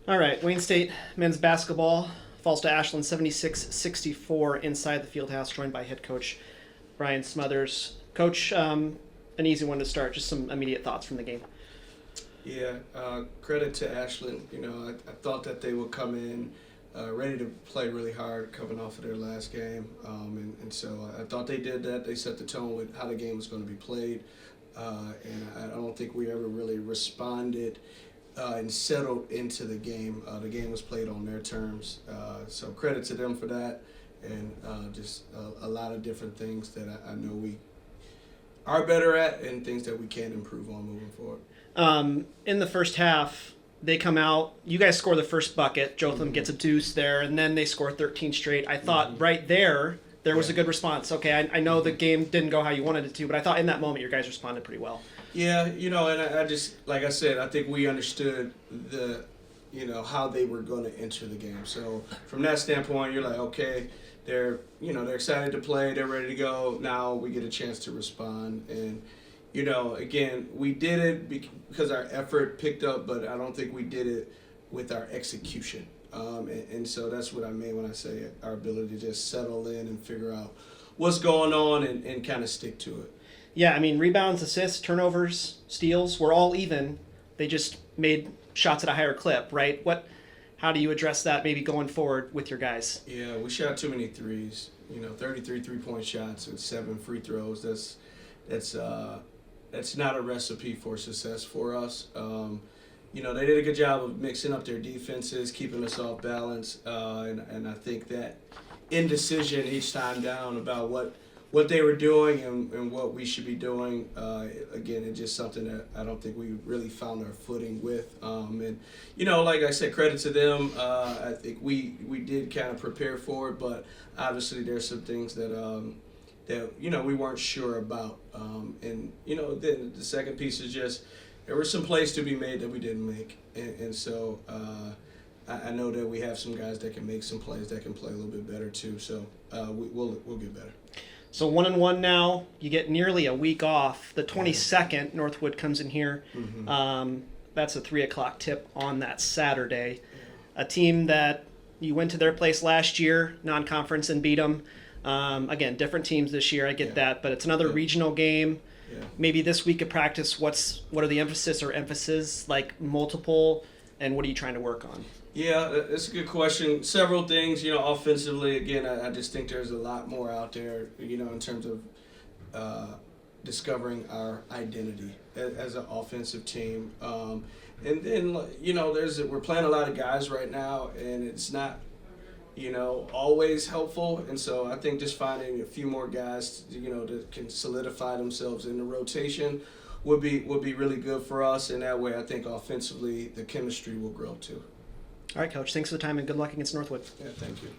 All right, Wayne State men's basketball falls to Ashland 76-64 inside the Fieldhouse, joined by head coach Bryan Smothers. Coach, an easy one to start. Just some immediate thoughts from the game. Yeah, credit to Ashland. I thought that they would come in ready to play really hard coming off of their last game. And so I thought they did that. They set the tone with how the game was going to be played. And I don't think we ever really responded and settled into the game. The game was played on their terms. So credit to them for that. And just a lot of different things that I know we are better at and things that we can improve on moving forward. In the first half, they come out. You guys score the first bucket. Jotham gets a deuce there, and then they score 13 straight. I thought right there was a good response. Okay, I know the game didn't go how you wanted it to, but I thought in that moment your guys responded pretty well. Yeah, and I just, like I said, I think we understood how they were going to enter the game. So from that standpoint, you're like, okay, they're excited to play, they're ready to go. Now we get a chance to respond. And again, we did it because our effort picked up, but I don't think we did it with our execution. And so that's what I mean when I say our ability to just settle in and figure out what's going on and kind of stick to it. Yeah, I mean, rebounds, assists, turnovers, steals were all even. They just made shots at a higher clip, right? How do you address that maybe going forward with your guys? Yeah, we shot too many threes. 33 3-point shots and 7 free throws. That's not a recipe for success for us. They did a good job of mixing up their defenses, keeping us off balance, and I think that indecision each time down about what they were doing and what we should be doing, again, it's just something that I don't think we really found our footing with. Like I said, credit to them. I think we did kind of prepare for it, but obviously there's some things that we weren't sure about. Then the second piece is just there were some plays to be made that we didn't make, and so I know that we have some guys that can make some plays that can play a little bit better too. So we'll get better. So 1-1 now. You get nearly a week off. The 22nd, Northwood comes in here. Mm-hmm. That's a 3:00 tip on that Saturday. A team that you went to their place last year, non-conference, and beat them. Again, different teams this year. I get that, but it's another regional game. Yeah. Maybe this week of practice, what are the emphasis, like multiple, and what are you trying to work on? Yeah, that's a good question. Several things, offensively, again, I just think there's a lot more out there, in terms of discovering our identity as an offensive team. And then, we're playing a lot of guys right now, and it's not, always helpful. And so I think just finding a few more guys, that can solidify themselves in the rotation would be really good for us. And that way, I think offensively, the chemistry will grow too. All right, Coach. Thanks for the time and good luck against Northwood. Yeah, thank you.